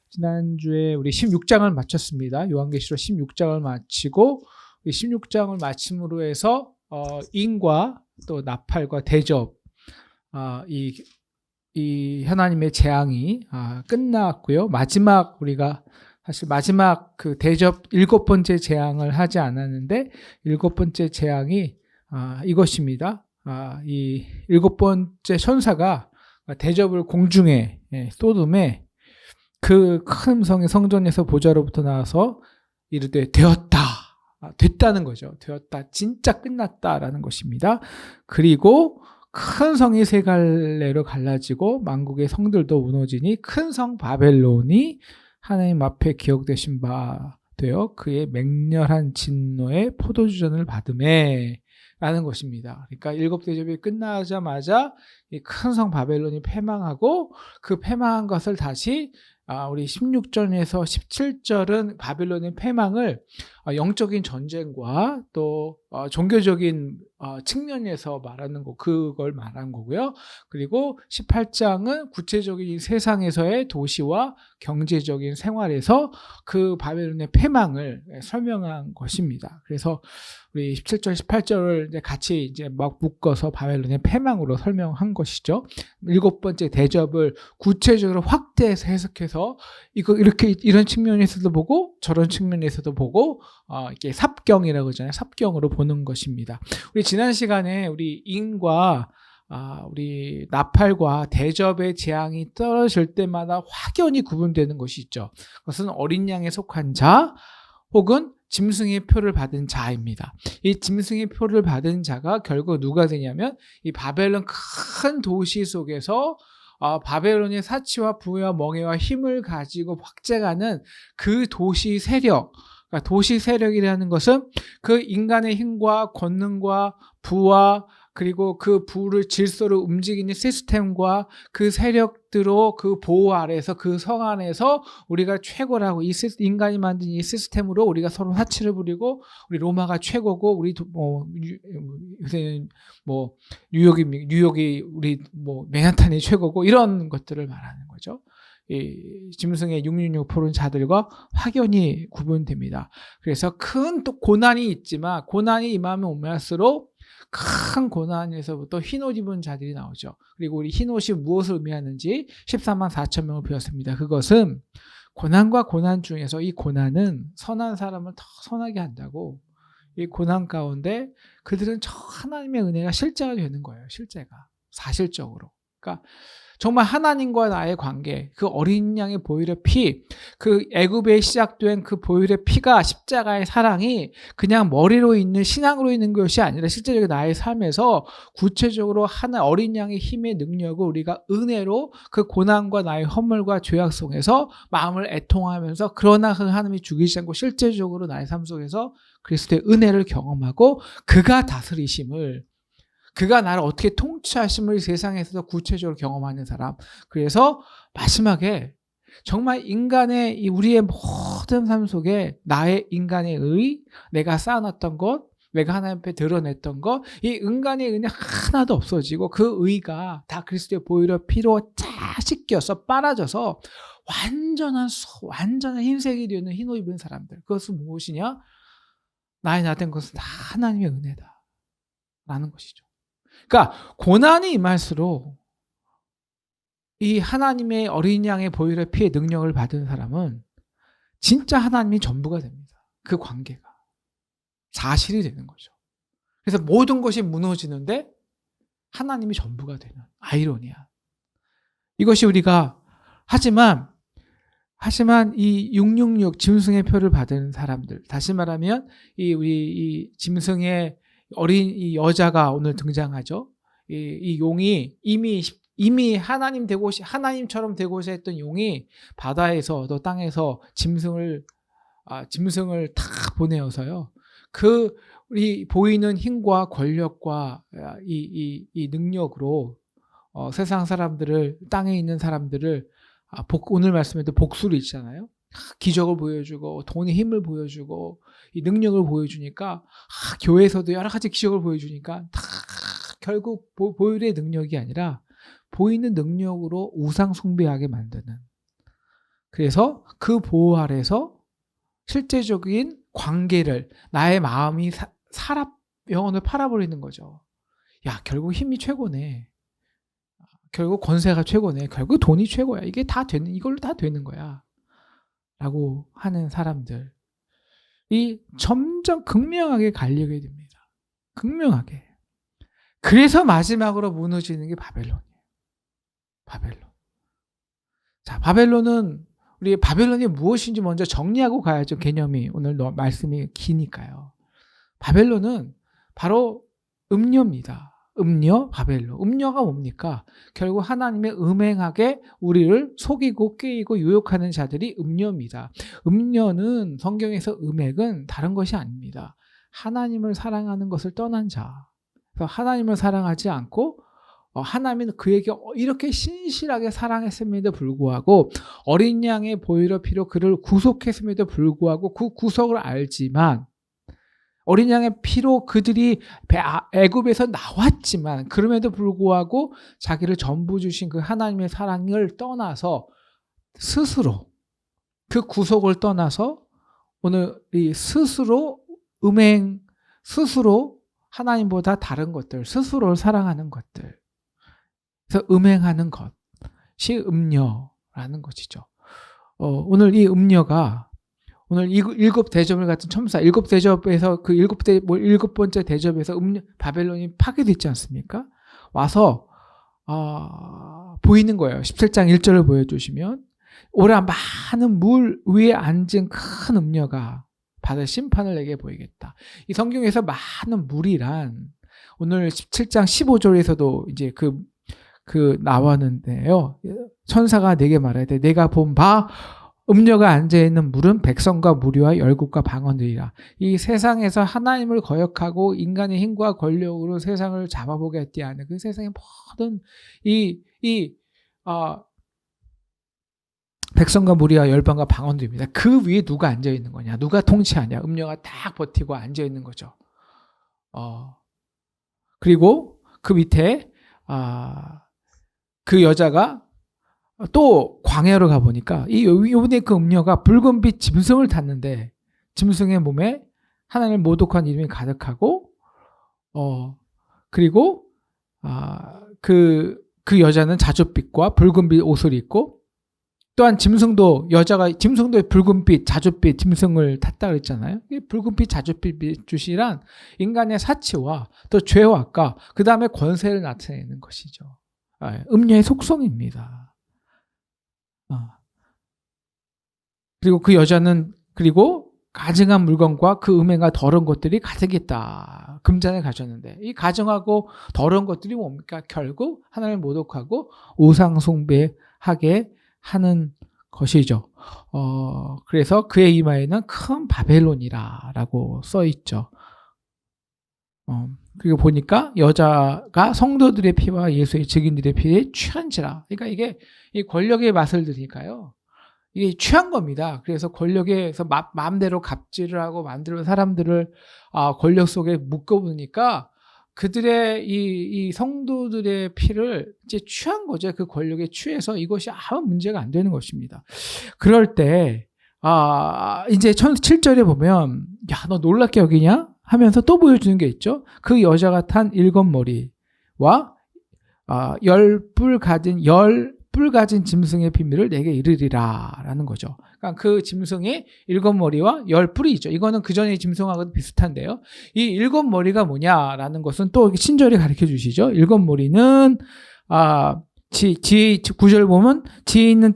지난주에 우리 16장을 마쳤습니다. 요한계시록 16장을 마치고 16장을 마침으로 해서 인과 또 나팔과 대접, 이 하나님의 재앙이 끝났고요. 우리가 사실 마지막 그 대접 7번째 재앙을 하지 않았는데 7번째 재앙이 이것입니다. 이 7번째 천사가 대접을 공중에 쏟음에 그 큰 음성이 성전에서 보좌로부터 나와서 이르되 되었다. 됐다는 거죠. 되었다. 진짜 끝났다라는 것입니다. 그리고 큰 성이 세 갈래로 갈라지고 만국의 성들도 무너지니 큰 성 바벨론이 하나님 앞에 기억되신 바 되어 그의 맹렬한 진노의 포도주전을 받음에 라는 것입니다. 그러니까 7대접이 끝나자마자 이 큰 성 바벨론이 패망하고 그 패망한 것을 다시 우리 16절에서 17절은 바벨론의 패망을 영적인 전쟁과 또 종교적인 측면에서 말하는 그걸 말한 거고요. 그리고 18장은 구체적인 세상에서의 도시와 경제적인 생활에서 그 바벨론의 패망을 설명한 것입니다. 그래서 우리 17절, 18절을 이제 같이 이제 막 묶어서 바벨론의 패망으로 설명한 것이죠. 7번째 대접을 구체적으로 확대해서 해석해서 이런 측면에서도 보고 저런 측면에서도 보고 이게 삽경이라고 하잖아요. 삽경으로 보는 것입니다. 우리 지난 시간에 우리 인과 우리 나팔과 대접의 재앙이 떨어질 때마다 확연히 구분되는 것이 있죠. 그것은 어린 양에 속한 자 혹은 짐승의 표를 받은 자입니다. 이 짐승의 표를 받은 자가 결국 누가 되냐면 이 바벨론 큰 도시 속에서 바벨론의 사치와 부와 멍에와 힘을 가지고 확장하는 그 도시 세력, 그러니까 도시 세력이라는 것은 그 인간의 힘과 권능과 부와 그리고 그 부를 질서로 움직이는 시스템과 그 세력들로 그 보호 아래에서 그 성 안에서 우리가 최고라고 인간이 만든 이 시스템으로 우리가 서로 사치를 부리고 우리 로마가 최고고 우리 요새는 뉴욕이 우리 맨하탄이 최고고 이런 것들을 말하는 거죠. 이 짐승의 666 자들과 확연히 구분됩니다. 그래서 큰 또 고난이 있지만 고난이 임하면 오면할수록 큰 고난에서부터 흰옷 입은 자들이 나오죠. 그리고 우리 흰옷이 무엇을 의미하는지 14만 4천 명을 배웠습니다. 그것은 고난과 고난 중에서 이 고난은 선한 사람을 더 선하게 한다고 이 고난 가운데 그들은 하나님의 은혜가 실제가 되는 거예요. 실제가 사실적으로. 그러니까 정말 하나님과 나의 관계, 그 어린 양의 보혈의 피, 그 애굽에 시작된 그 보혈의 피가 십자가의 사랑이 그냥 머리로 있는 신앙으로 있는 것이 아니라 실제적으로 나의 삶에서 구체적으로 하나 어린 양의 힘의 능력을 우리가 은혜로 그 고난과 나의 허물과 죄악 속에서 마음을 애통하면서 그러나 그 하나님이 죽이지 않고 실제적으로 나의 삶 속에서 그리스도의 은혜를 경험하고 그가 다스리심을 그가 나를 어떻게 통치하심을 세상에서도 구체적으로 경험하는 사람. 그래서 마지막에 정말 인간의 우리의 모든 삶 속에 나의 인간의 의, 내가 쌓아놨던 것, 내가 하나님 앞에 드러냈던 것, 이 인간의 은혜 하나도 없어지고 그 의가 다 그리스도의 보혈의 피로 다 씻겨서 빨아져서 완전한 흰색이 되는 흰옷 입은 사람들. 그것은 무엇이냐? 나의 나 된 것은 다 하나님의 은혜다. 라는 것이죠. 그러니까 고난이 임할수록 이 하나님의 어린 양의 보혈의 피의 능력을 받은 사람은 진짜 하나님이 전부가 됩니다. 그 관계가 사실이 되는 거죠. 그래서 모든 것이 무너지는데 하나님이 전부가 되는 아이러니야. 이것이 우리가 하지만 이 666 짐승의 표를 받은 사람들, 다시 말하면 이 짐승의 어린 이 여자가 오늘 등장하죠. 이 용이 이미 하나님처럼 되고자 했던 용이 바다에서 또 땅에서 짐승을 다 보내어서요. 우리 보이는 힘과 권력과 이 능력으로 세상 사람들을 땅에 있는 사람들을 오늘 말씀에도 복수를 있잖아요. 기적을 보여주고 돈의 힘을 보여주고 이 능력을 보여주니까 교회에서도 여러 가지 기적을 보여주니까 다 결국 보혈의 능력이 아니라 보이는 능력으로 우상 숭배하게 만드는. 그래서 그 보호 아래서 실제적인 관계를 나의 마음이 영혼을 팔아버리는 거죠. 야, 결국 힘이 최고네. 결국 권세가 최고네. 결국 돈이 최고야. 이게 다 되는, 이걸로 다 되는 거야. 라고 하는 사람들이 점점 극명하게 갈리게 됩니다. 극명하게. 그래서 마지막으로 무너지는 게 바벨론이에요. 바벨론. 자, 우리 바벨론이 무엇인지 먼저 정리하고 가야죠. 개념이. 오늘 말씀이 기니까요. 바벨론은 바로 음녀입니다. 음녀, 바벨론. 음녀가 뭡니까? 결국 하나님의 음행하게 우리를 속이고 깨이고 유혹하는 자들이 음녀입니다. 음녀는 성경에서 음행은 다른 것이 아닙니다. 하나님을 사랑하는 것을 떠난 자. 그래서 하나님을 사랑하지 않고 하나님은 그에게 이렇게 신실하게 사랑했음에도 불구하고 어린 양의 보혈의 피로 그를 구속했음에도 불구하고 그 구속을 알지만 어린 양의 피로 그들이 애굽에서 나왔지만 그럼에도 불구하고 자기를 전부 주신 그 하나님의 사랑을 떠나서 스스로 그 구속을 떠나서 오늘 이 스스로 음행, 스스로 하나님보다 다른 것들, 스스로를 사랑하는 것들, 그래서 음행하는 것이 음녀라는 것이죠. 오늘 이 음녀가 오늘 일곱 대접을 갖춘 첨사, 일곱 대접에서 그 일곱 번째 대접에서 바벨론이 파괴됐지 않습니까? 와서 보이는 거예요. 17장 1절을 보여주시면 오라 많은 물 위에 앉은 큰 음녀가 받을 심판을 내게 보이겠다. 이 성경에서 많은 물이란 오늘 17장 15절에서도 이제 그 나왔는데요. 천사가 내게 말해야 돼. 내가 본 바 음녀가 앉아있는 물은 백성과 무리와 열국과 방언들이라. 이 세상에서 하나님을 거역하고 인간의 힘과 권력으로 세상을 잡아보겠지 하는 그 세상의 모든 백성과 무리와 열방과 방언들입니다. 그 위에 누가 앉아있는 거냐? 누가 통치하냐? 음녀가 딱 버티고 앉아있는 거죠. 그리고 그 밑에 그 여자가 또 광야로 가보니까 요번에 그 음녀가 붉은빛 짐승을 탔는데 짐승의 몸에 하나님을 모독한 이름이 가득하고 그리고 그 여자는 자줏빛과 붉은빛 옷을 입고 또한 짐승도 붉은빛 자줏빛 짐승을 탔다 그랬잖아요. 이 붉은빛 자줏빛 주시란 인간의 사치와 또 죄악과 그 다음에 권세를 나타내는 것이죠. 음녀의 속성입니다. 그리고 그 여자는 그리고 가증한 물건과 그 음행과 더러운 것들이 가득했다. 금잔을 가졌는데 이 가증하고 더러운 것들이 뭡니까? 결국 하나님을 모독하고 우상 숭배하게 하는 것이죠. 그래서 그의 이마에는 큰 바벨론이라고 써 있죠. 그리고 보니까 여자가 성도들의 피와 예수의 증인들의 피에 취한지라. 그러니까 이게 이 권력의 맛을 들으니까요. 이게 취한 겁니다. 그래서 권력에서 마음대로 갑질을 하고 만들어 사람들을 권력 속에 묶어보니까 그들의 이 성도들의 피를 이제 취한 거죠. 그 권력에 취해서 이것이 아무 문제가 안 되는 것입니다. 그럴 때 이제 7절에 보면 야, 너 놀랍게 여기냐? 하면서 또 보여주는 게 있죠. 그 여자가 탄 일곱 머리와 열 뿔 가진 짐승의 비밀을 내게 이르리라 라는 거죠. 그러니까 그 짐승이 일곱 머리와 열 뿔이 있죠. 이거는 그 전의 짐승하고도 비슷한데요. 이 일곱 머리가 뭐냐라는 것은 또 친절히 가르쳐 주시죠. 일곱 머리는 9절 보면 지혜 있는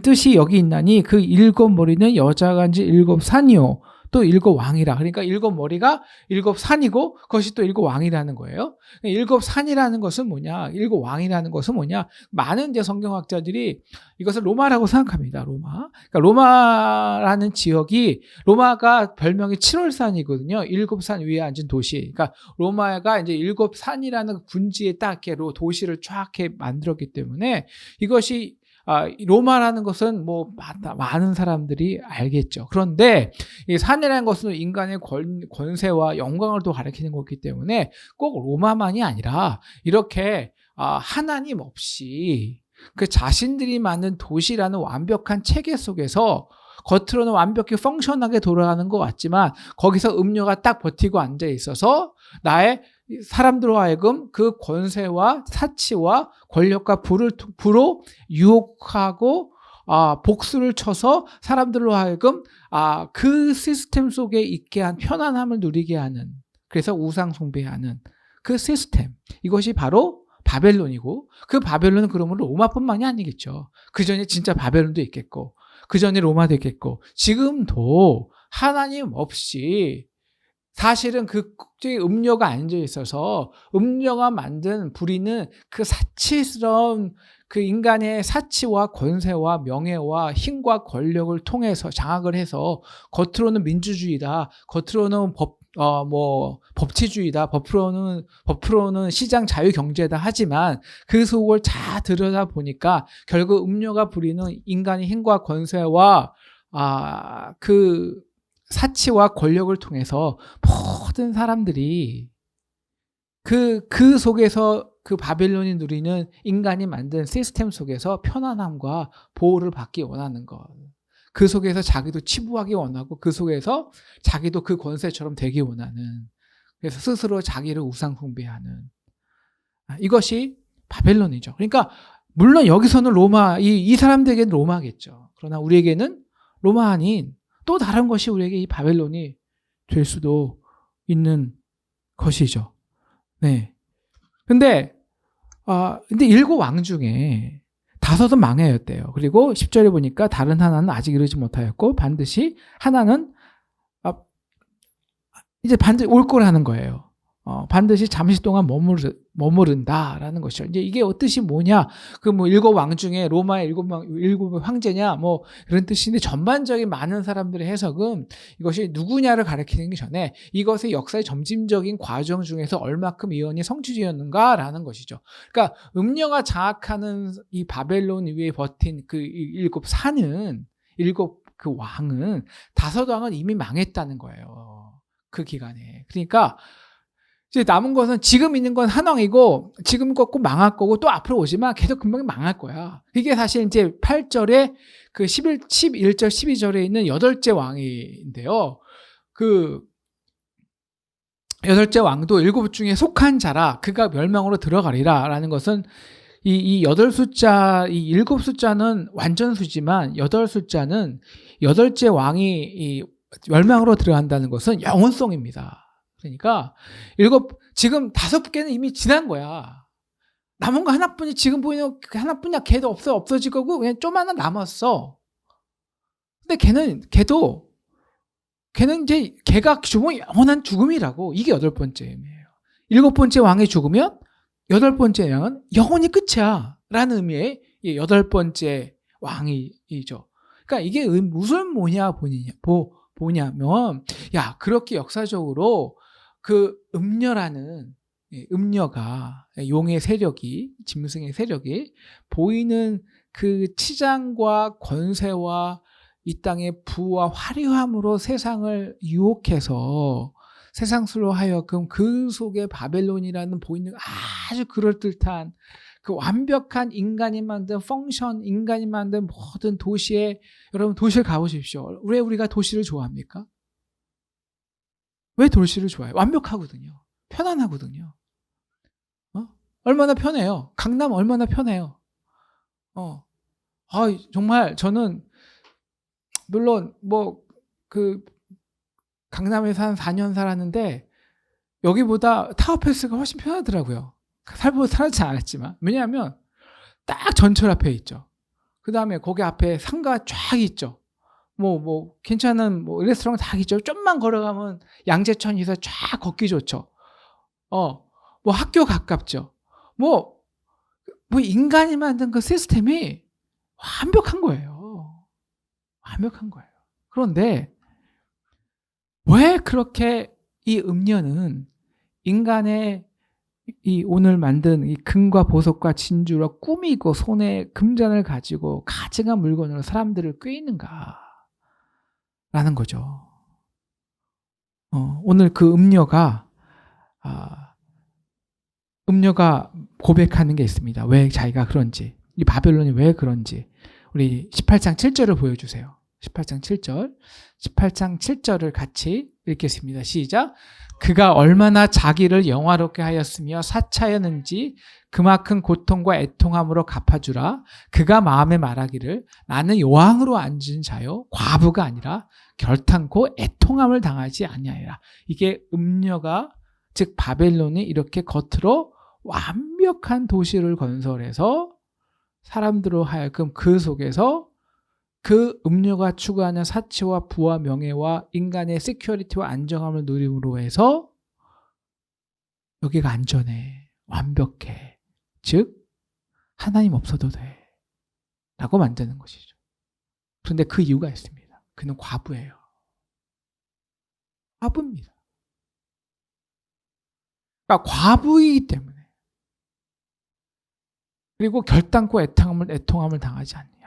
뜻이 여기 있나니 그 일곱 머리는 여자가 앉은 일곱 산이요 또 일곱 왕이라. 그러니까 일곱 머리가 일곱 산이고 그것이 또 일곱 왕이라는 거예요. 일곱 산이라는 것은 뭐냐? 일곱 왕이라는 것은 뭐냐? 많은 이제 성경학자들이 이것을 로마라고 생각합니다. 로마. 그러니까 로마라는 지역이 로마가 별명이 7월산이거든요. 일곱 산 위에 앉은 도시. 그러니까 로마가 이제 일곱 산이라는 군지에 딱 이렇게 도시를 쫙 이렇게 만들었기 때문에 이것이 로마라는 것은 뭐 많은 사람들이 알겠죠. 그런데 이 산이라는 것은 인간의 권세와 영광을 또 가리키는 거기 때문에 꼭 로마만이 아니라 이렇게 하나님 없이 그 자신들이 만든 도시라는 완벽한 체계 속에서 겉으로는 완벽히 펑션하게 돌아가는 것 같지만 거기서 음료가 딱 버티고 앉아 있어서 나의 사람들로 하여금 그 권세와 사치와 권력과 부로 유혹하고 복수를 쳐서 사람들로 하여금 그 시스템 속에 있게 한 편안함을 누리게 하는, 그래서 우상 숭배하는 그 시스템, 이것이 바로 바벨론이고, 그 바벨론은 그러면 로마뿐만이 아니겠죠. 그 전에 진짜 바벨론도 있겠고, 그 전에 로마도 있겠고, 지금도 하나님 없이 사실은 그 꼭대기 음료가 앉아 있어서 음료가 만든 부리는 그 사치스러운 그 인간의 사치와 권세와 명예와 힘과 권력을 통해서 장악을 해서 겉으로는 민주주의다, 겉으로는 법치주의다, 법으로는 시장 자유 경제다 하지만 그 속을 잘 들여다 보니까 결국 음료가 부리는 인간의 힘과 권세와 그 사치와 권력을 통해서 모든 사람들이 그 속에서 그 바벨론이 누리는 인간이 만든 시스템 속에서 편안함과 보호를 받기 원하는 것. 그 속에서 자기도 치부하기 원하고 그 속에서 자기도 그 권세처럼 되기 원하는, 그래서 스스로 자기를 우상 숭배하는 이것이 바벨론이죠. 그러니까 물론 여기서는 로마, 이 사람들에게는 로마겠죠. 그러나 우리에게는 로마 아닌 또 다른 것이 우리에게 이 바벨론이 될 수도 있는 것이죠. 네. 근데 일곱 왕 중에 다섯은 망하였대요. 그리고 10절에 보니까 다른 하나는 아직 이르지 못하였고 반드시 하나는 이제 반드시 올 거라는 거예요. 반드시 잠시 동안 머무른다라는 것이죠. 이제 이게 뜻이 뭐냐? 그 뭐 일곱 왕 중에 로마의 일곱 황제냐? 뭐 이런 뜻인데 전반적인 많은 사람들의 해석은 이것이 누구냐를 가리키는 게 전에 이것의 역사의 점진적인 과정 중에서 얼마큼 예언이 성취되었는가라는 것이죠. 그러니까 음녀가 장악하는 이 바벨론 위에 버틴 그 일곱 그 왕은 다섯 왕은 이미 망했다는 거예요. 그 기간에. 그러니까 이제 남은 것은 지금 있는 건 한 왕이고 지금 꼭 망할 거고 또 앞으로 오지만 계속 금방 망할 거야. 이게 사실 이제 8절에 그 11절 12절에 있는 여덟째 왕인데요. 그 여덟째 왕도 일곱 중에 속한 자라 그가 멸망으로 들어가리라라는 것은 이 여덟 숫자, 이 일곱 숫자는 완전 수지만 여덟 숫자는 여덟째 왕이 이 멸망으로 들어간다는 것은 영원성입니다. 그러니까 지금 다섯 개는 이미 지난 거야. 남은 거 하나뿐이, 지금 보이는 그 하나뿐이야. 걔도 없어질 거고 그냥 좀 하나 남았어. 근데 걔는 이제 걔가 죽으면 영원한 죽음이라고. 이게 여덟 번째예요. 일곱 번째 왕이 죽으면 여덟 번째 왕은 영원히 끝이야 라는 의미의 여덟 번째 왕이죠. 그러니까 이게 무슨 뭐냐면 그렇게 역사적으로 그 음녀가 용의 세력이, 짐승의 세력이 보이는 그 치장과 권세와 이 땅의 부와 화려함으로 세상을 유혹해서 세상수로 하여금 그 속에 바벨론이라는 보이는 아주 그럴듯한 그 완벽한 인간이 만든 펑션, 인간이 만든 모든 도시에, 여러분 도시를 가보십시오. 왜 우리가 도시를 좋아합니까? 왜 도시를 좋아해요? 완벽하거든요. 편안하거든요. 얼마나 편해요. 강남 얼마나 편해요. 정말 저는 물론 강남에서 한 4년 살았는데 여기보다 타워패스가 훨씬 편하더라고요. 살지 않았지만. 왜냐하면 딱 전철 앞에 있죠. 그 다음에 거기 앞에 상가 쫙 있죠. 괜찮은 레스토랑 다 있죠. 좀만 걸어가면 양재천에서 쫙 걷기 좋죠. 학교 가깝죠. 인간이 만든 그 시스템이 완벽한 거예요. 완벽한 거예요. 그런데 왜 그렇게 이 음녀는 인간의 이 오늘 만든 이 금과 보석과 진주로 꾸미고 손에 금잔을 가지고 가증한 물건으로 사람들을 꾀이는가 라는 거죠. 오늘 그 음녀가 고백하는 게 있습니다. 왜 자기가 그런지, 이 바벨론이 왜 그런지. 우리 18장 7절을 보여주세요. 18장 7절. 18장 7절을 같이 읽겠습니다. 시작. 그가 얼마나 자기를 영화롭게 하였으며 사차였는지 그만큼 고통과 애통함으로 갚아주라. 그가 마음에 말하기를 나는 여왕으로 앉은 자요 과부가 아니라 결탄코 애통함을 당하지 아니하리라. 이게 음녀가, 즉 바벨론이 이렇게 겉으로 완벽한 도시를 건설해서 사람들로 하여금 그 속에서 그 음료가 추구하는 사치와 부와 명예와 인간의 시큐리티와 안정함을 누림으로 해서 여기가 안전해, 완벽해, 즉 하나님 없어도 돼 라고 만드는 것이죠. 그런데 그 이유가 있습니다. 그는 과부예요. 과부입니다. 그러니까 과부이기 때문에, 그리고 결단코 애통함을 당하지 않느냐.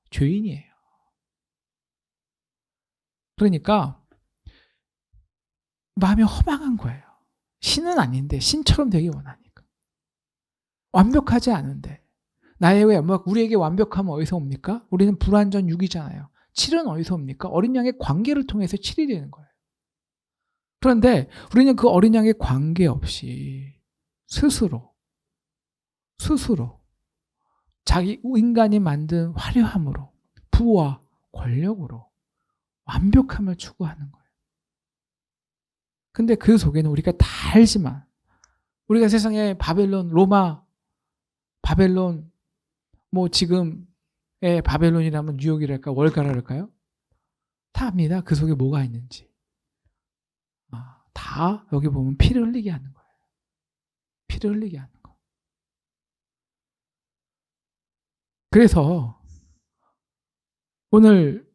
죄인이에요. 그러니까 마음이 허망한 거예요. 신은 아닌데 신처럼 되기 원하니까. 완벽하지 않은데 우리에게 완벽함은 어디서 옵니까? 우리는 불완전 육이잖아요. 7은 어디서 옵니까? 어린 양의 관계를 통해서 7이 되는 거예요. 그런데 우리는 그 어린 양의 관계 없이 스스로 자기 인간이 만든 화려함으로, 부와 권력으로 완벽함을 추구하는 거예요. 근데 그 속에는 우리가 다 알지만, 우리가 세상에 로마, 바벨론, 뭐 지금의 바벨론이라면 뉴욕이랄까 월가라랄까요? 다 압니다. 그 속에 뭐가 있는지. 다 여기 보면 피를 흘리게 하는 거예요. 피를 흘리게 하는 거. 그래서 오늘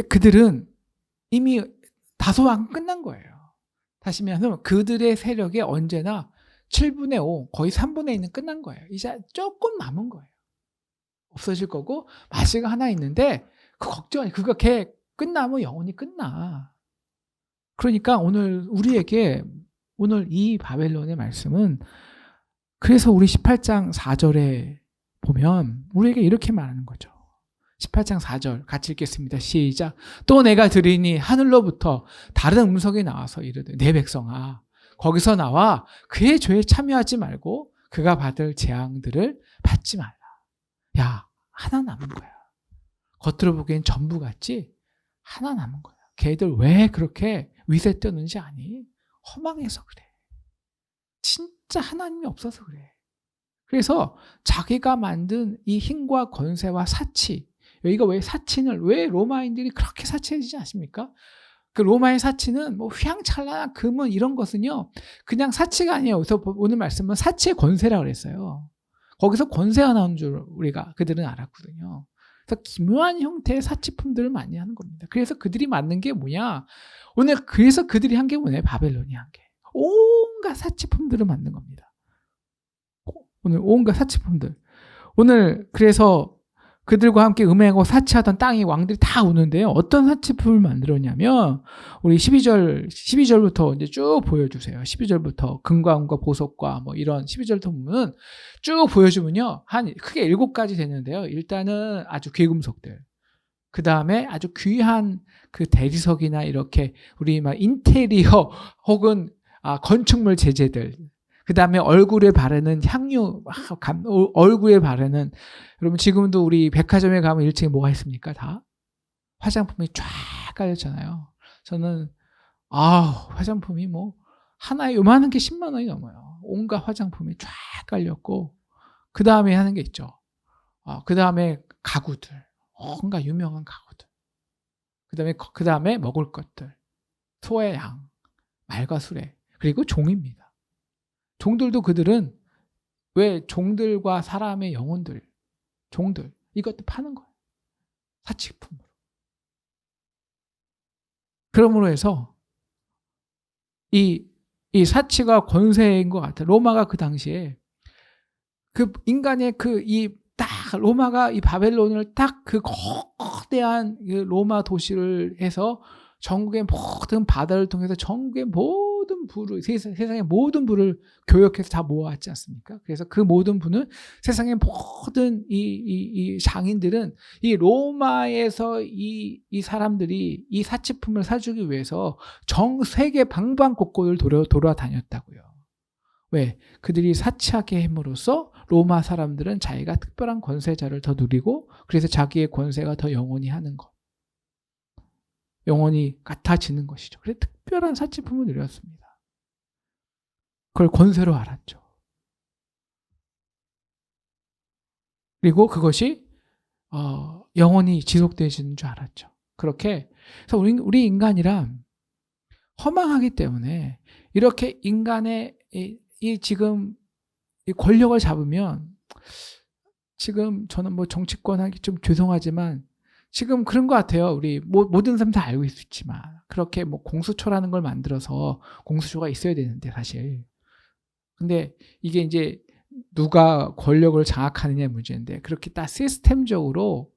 그들은 이미 다소 안 끝난 거예요. 다시 말하면 그들의 세력이 언제나 7분의 5, 거의 3분의 1은 끝난 거예요. 이제 조금 남은 거예요. 없어질 거고 마시가 하나 있는데 그 걱정이, 그거 걔 끝나면 영원히 끝나. 그러니까 우리에게 오늘 이 바벨론의 말씀은, 그래서 우리 18장 4절에 보면 우리에게 이렇게 말하는 거죠. 18장 4절 같이 읽겠습니다. 시작. 또 내가 들으니 하늘로부터 다른 음성이 나와서 이르되 내 백성아 거기서 나와 그의 죄에 참여하지 말고 그가 받을 재앙들을 받지 말라. 야, 하나 남은 거야. 겉으로 보기엔 전부 같지? 하나 남은 거야. 걔들 왜 그렇게 위세 떠는지 아니? 허망해서 그래. 진짜 하나님이 없어서 그래. 그래서 자기가 만든 이 힘과 권세와 사치, 여기가 왜 로마인들이 그렇게 사치해지지 않습니까? 그 로마의 사치는 뭐 휘황찬란한 금은 이런 것은요, 그냥 사치가 아니에요. 그래서 오늘 말씀은 사치의 권세라고 그랬어요. 거기서 권세가 나온 줄 그들은 알았거든요. 그래서 기묘한 형태의 사치품들을 많이 하는 겁니다. 그래서 그들이 만든 게 뭐냐? 그래서 그들이 한 게 뭐냐? 바벨론이 한 게. 온갖 사치품들을 만든 겁니다. 오늘 온갖 사치품들. 오늘 그래서 그들과 함께 음행하고 사치하던 땅의 왕들이 다 오는데요. 어떤 사치품을 만들었냐면, 우리 12절부터 이제 쭉 보여주세요. 12절부터 금과 은과 보석과 뭐 이런 12절부터 보면 쭉 보여주면요. 크게 7가지 되는데요. 일단은 아주 귀금속들. 그 다음에 아주 귀한 그 대리석이나 이렇게 우리 막 인테리어 혹은 건축물 제재들. 그 다음에 얼굴에 바르는 향유, 얼굴에 바르는, 여러분 지금도 우리 백화점에 가면 1층에 뭐가 있습니까? 다 화장품이 쫙 깔렸잖아요. 저는 화장품이 뭐 하나에 요만한 게 10만 원이 넘어요. 온갖 화장품이 쫙 깔렸고, 그 다음에 하는 게 있죠. 그 다음에 가구들, 온갖 유명한 가구들. 그 다음에 먹을 것들, 소와 양, 말과 수레, 그리고 종입니다. 종들도 그들은 왜 종들과 사람의 영혼들, 종들, 이것도 파는 거예요. 사치품으로. 그러므로 해서 이 이 사치가 권세인 것 같아요. 로마가 그 당시에 그 인간의 딱 로마가 이 바벨론을 딱 그 거대한 로마 도시를 해서 전국의 모든 바다를 통해서 전국의 모든 부를 세상의 모든 부를 교역해서 다 모아왔지 않습니까? 그래서 그 모든 부는 세상의 모든 이 장인들은 이 로마에서 이 사람들이 이 사치품을 사주기 위해서 전 세계 방방곡곡을 돌아다녔다고요. 왜? 그들이 사치하게 함으로써 로마 사람들은 자기가 특별한 권세자를 더 누리고 그래서 자기의 권세가 더 영원히 하는 것. 영원히 같아지는 것이죠. 그래서 특별한 사치품을 누렸습니다. 그걸 권세로 알았죠. 그리고 그것이 영원히 지속되시는 줄 알았죠. 그렇게 그래서 우리 인간이란 허망하기 때문에 이렇게 인간의 이 지금 이 권력을 잡으면 지금 저는 뭐 정치권 하기 좀 죄송하지만 지금 그런 것 같아요. 우리 모든 사람 다 알고 있지만 그렇게 뭐 공수처라는 걸 만들어서 공수처가 있어야 되는데 사실 근데 이게 이제 누가 권력을 장악하느냐의 문제인데 그렇게 딱 시스템적으로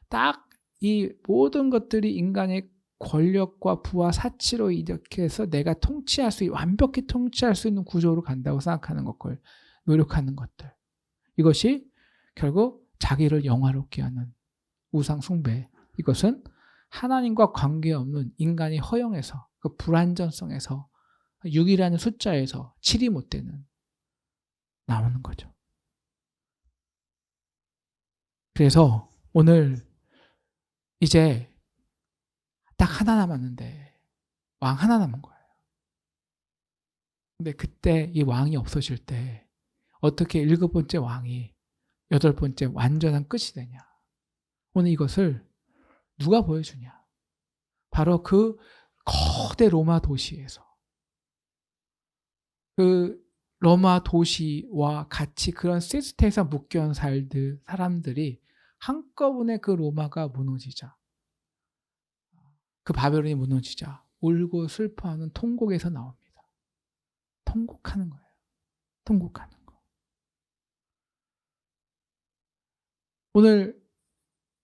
딱 이 모든 것들이 인간의 권력과 부와 사치로 이렇게 해서 내가 완벽히 통치할 수 있는 구조로 간다고 생각하는 것을 노력하는 것들. 이것이 결국 자기를 영화롭게 하는 우상 숭배. 이것은 하나님과 관계없는 인간이 허영에서 그 불완전성에서 6이라는 숫자에서 7이 못 되는 나오는 거죠. 그래서 오늘 이제 딱 하나 남았는데 왕 하나 남은 거예요. 근데 그때 이 왕이 없어질 때 어떻게 7번째 왕이 8번째 완전한 끝이 되냐. 오늘 이것을 누가 보여주냐. 바로 그 거대 로마 도시에서 그 로마 도시와 같이 그런 시스템에서 묶여온 사람들이 한꺼번에 그 로마가 무너지자 그 바벨론이 무너지자 울고 슬퍼하는 통곡에서 나옵니다. 통곡하는 거예요. 통곡하는 거. 오늘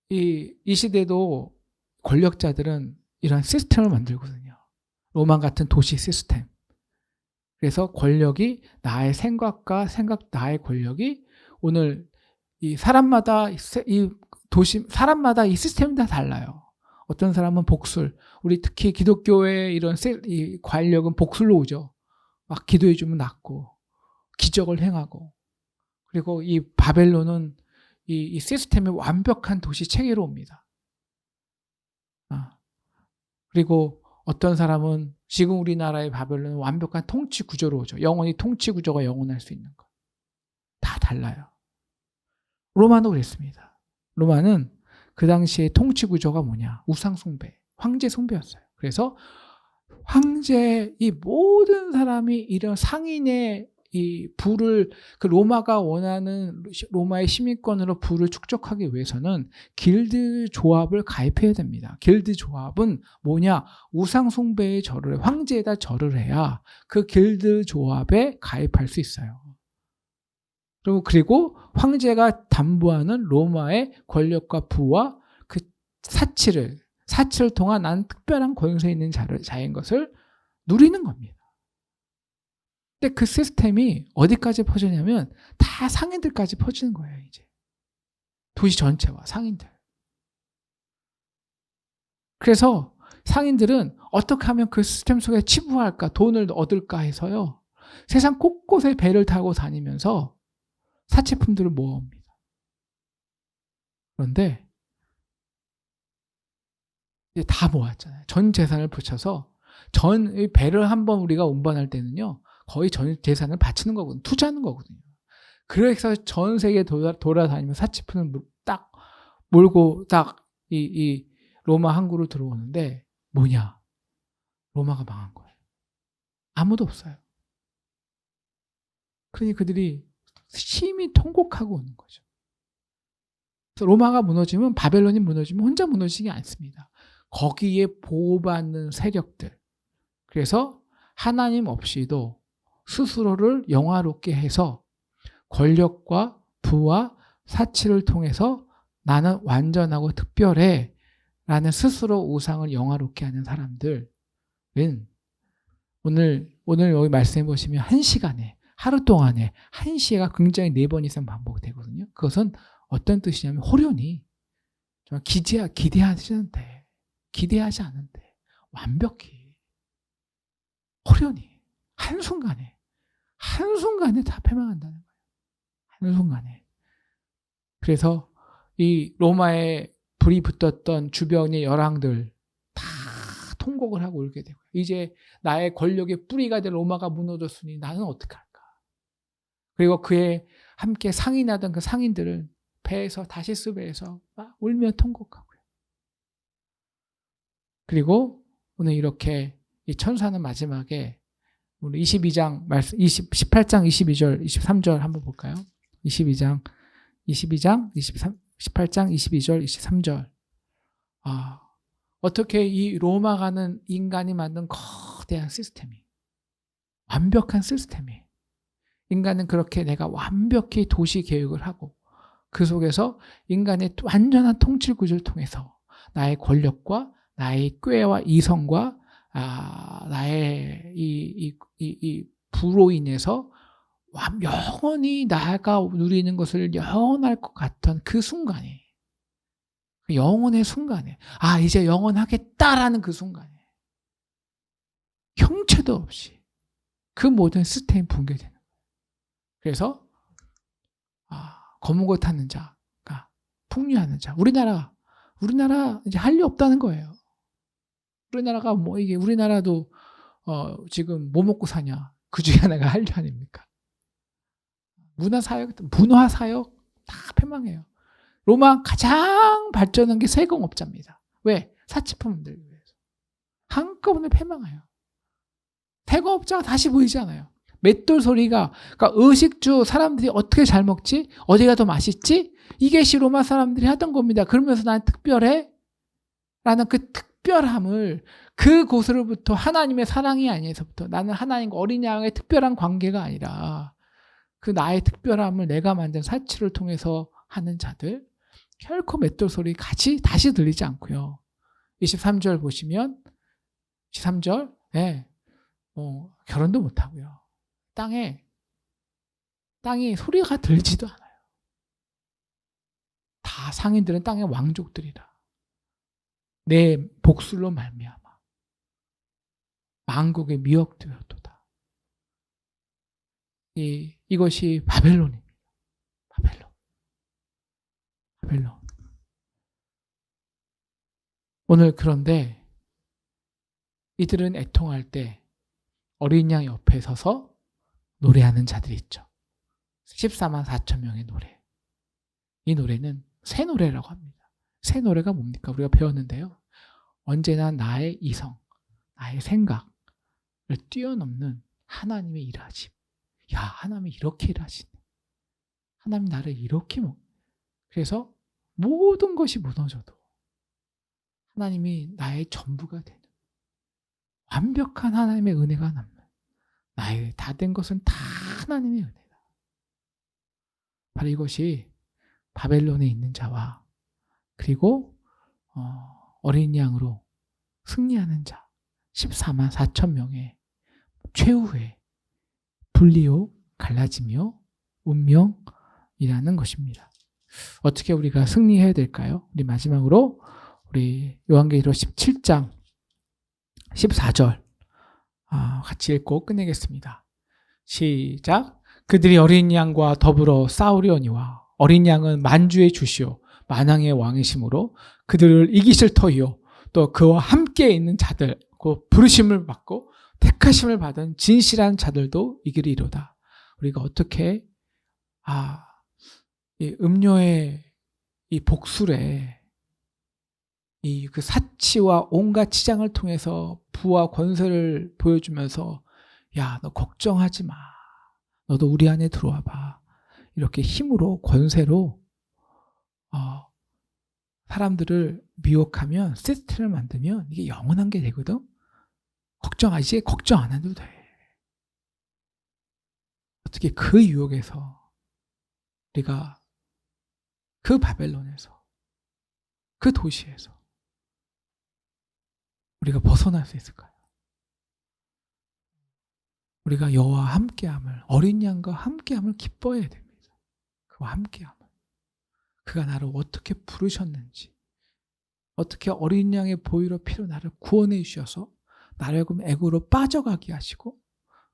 이 시대도 권력자들은 이런 시스템을 만들거든요. 로마 같은 도시 시스템. 그래서 권력이 나의 생각과 나의 권력이 오늘 이 사람마다 사람마다 이 시스템이 다 달라요. 어떤 사람은 복술, 우리 특히 기독교의 이런 이 권력은 복술로 오죠. 막 기도해주면 낫고, 기적을 행하고, 그리고 이 바벨론은 이 시스템의 완벽한 도시 체계로 옵니다. 그리고 어떤 사람은 지금 우리나라의 바벨론은 완벽한 통치 구조로 오죠. 영원히 통치 구조가 영원할 수 있는 것. 다 달라요. 로마도 그랬습니다. 로마는 그 당시에 통치 구조가 뭐냐? 우상 숭배, 황제 숭배였어요. 그래서 황제 이 모든 사람이 이런 상인의 이 부를 그 로마가 원하는 로마의 시민권으로 부를 축적하기 위해서는 길드 조합을 가입해야 됩니다. 길드 조합은 뭐냐? 우상 숭배에 절을 해. 황제에다 절을 해야 그 길드 조합에 가입할 수 있어요. 그리고 황제가 담보하는 로마의 권력과 부와 그 사치를 통한 난 특별한 권세 있는 자인 것을 누리는 겁니다. 근데 그 시스템이 어디까지 퍼지냐면 다 상인들까지 퍼지는 거예요, 이제. 도시 전체와 상인들. 그래서 상인들은 어떻게 하면 그 시스템 속에 치부할까, 돈을 얻을까 해서요. 세상 곳곳에 배를 타고 다니면서 사치품들을 모아옵니다. 그런데 이제 다 모았잖아요. 전 재산을 붙여서 배를 한번 우리가 운반할 때는요. 거의 전 재산을 바치는 거거든요. 투자하는 거거든요. 그래서 전 세계 돌아다니면서 사치품을 딱 몰고 딱 이 로마 항구로 들어오는데 뭐냐? 로마가 망한 거예요. 아무도 없어요. 그러니 그들이 심히 통곡하고 오는 거죠. 그래서 로마가 무너지면 바벨론이 무너지면 혼자 무너지지 않습니다. 거기에 보호받는 세력들. 그래서 하나님 없이도 스스로를 영화롭게 해서 권력과 부와 사치를 통해서 나는 완전하고 특별해 라는 스스로 우상을 영화롭게 하는 사람들은 오늘 여기 말씀해 보시면 1시간에 하루 동안에 1시가 굉장히 4번 이상 반복되거든요. 그것은 어떤 뜻이냐면 호련히 정말 기대하지 않은데 완벽히 호련히 한순간에 다 패망한다는 거예요. 한순간에. 그래서 이 로마에 불이 붙었던 주변의 열왕들 다 통곡을 하고 울게 되고, 이제 나의 권력의 뿌리가 된 로마가 무너졌으니 나는 어떡할까? 그리고 그에 함께 상인하던 그 상인들은 배에서 다시스 배에서 막 울며 통곡하고요. 그리고 오늘 이렇게 이 천사는 마지막에 우리 18장 22절 23절 한번 볼까요? 18장 22절 23절. 어떻게 이 로마가는 인간이 만든 거대한 시스템이, 완벽한 시스템이, 인간은 그렇게 내가 완벽히 도시 계획을 하고 그 속에서 인간의 완전한 통치 구조를 통해서 나의 권력과 나의 꾀와 이성과 나의 이 부로 인해서 영원히 나가 누리는 것을 영원할 것 같던 그 순간에, 그 영원의 순간에, 이제 영원하겠다라는 그 순간에 형체도 없이 그 모든 시스템이 붕괴되는 거예요. 그래서 검은 거 타는 자가 풍류하는 자, 우리나라 이제 할 일 없다는 거예요. 우리나라가 우리나라도 지금 뭐 먹고 사냐, 그 중에 하나가 한류 아닙니까? 문화사역 다 패망해요. 로마 가장 발전한 게 세공업자입니다. 왜? 사치품 만들기 위해서. 한꺼번에 패망해요. 세공업자가 다시 보이지 않아요. 맷돌 소리가, 그러니까 의식주 사람들이 어떻게 잘 먹지? 어디가 더 맛있지? 이게 로마 사람들이 하던 겁니다. 그러면서 난 특별해? 라는 그 특별함을, 그곳으로부터 하나님의 사랑이 아니에서부터, 나는 하나님과 어린 양의 특별한 관계가 아니라 그 나의 특별함을 내가 만든 사치를 통해서 하는 자들, 결코 맷돌 소리 같이 다시 들리지 않고요. 23절 보시면 23절 결혼도 못하고요. 땅이 소리가 들지도 않아요. 다 상인들은 땅의 왕족들이라. 내 복술로 말미암아 만국의 미혹되었도다. 이것이 바벨론입니다. 바벨론. 오늘 그런데 이들은 애통할 때 어린 양 옆에 서서 노래하는 자들이 있죠. 14만 4천 명의 노래. 이 노래는 새 노래라고 합니다. 새 노래가 뭡니까? 우리가 배웠는데요. 언제나 나의 이성, 나의 생각을 뛰어넘는 하나님의 일하심. 야, 하나님이 이렇게 일하시네. 하나님 나를 이렇게 그래서 모든 것이 무너져도 하나님이 나의 전부가 되는 완벽한 하나님의 은혜가 남는, 나의 다 된 것은 다 하나님의 은혜다. 바로 이것이 바벨론에 있는 자와 그리고 어린 양으로 승리하는 자 14만 4천 명의 최후의 분리요 갈라지며 운명이라는 것입니다. 어떻게 우리가 승리해야 될까요? 우리 마지막으로 우리 요한계시록 17장 14절 같이 읽고 끝내겠습니다. 시작. 그들이 어린 양과 더불어 싸우려니와 어린 양은 만주의 주시오 만왕의 왕이심으로 그들을 이기실 터이요 또 그와 함께 있는 자들, 그 부르심을 받고 택하심을 받은 진실한 자들도 이기리로다. 우리가 어떻게 이 음료의 이 복술에 이 그 사치와 온갖 치장을 통해서 부와 권세를 보여주면서 야, 너 걱정하지 마. 너도 우리 안에 들어와 봐. 이렇게 힘으로 권세로 사람들을 미혹하면 시스템을 만들면 이게 영원한 게 되거든. 걱정 안 해도 돼. 어떻게 그 유혹에서 우리가 그 바벨론에서 그 도시에서 우리가 벗어날 수 있을까요? 우리가 여호와와 함께함을, 어린 양과 함께함을 기뻐해야 됩니다. 그와 함께함을. 그가 나를 어떻게 부르셨는지, 어떻게 어린 양의 보혈로 피로 나를 구원해 주셔서 나를 애고로 빠져가게 하시고,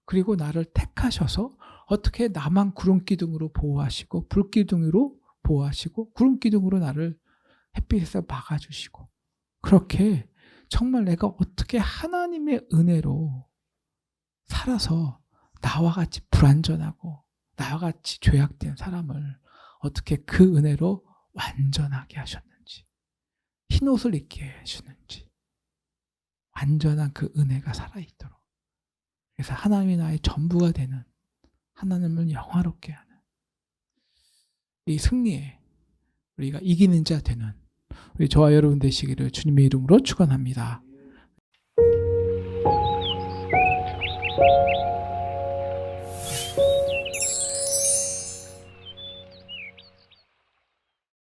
그리고 나를 택하셔서 어떻게 나만 구름기둥으로 보호하시고, 불기둥으로 보호하시고, 구름기둥으로 나를 햇빛에서 막아주시고, 그렇게 정말 내가 어떻게 하나님의 은혜로 살아서 나와 같이 불완전하고 나와 같이 죄악된 사람을 어떻게 그 은혜로 완전하게 하셨는지, 흰옷을 입게 해주는지, 완전한 그 은혜가 살아있도록, 그래서 하나님이 나의 전부가 되는, 하나님을 영화롭게 하는 이 승리에 우리가 이기는 자 되는 우리 저와 여러분 되시기를 주님의 이름으로 축원합니다.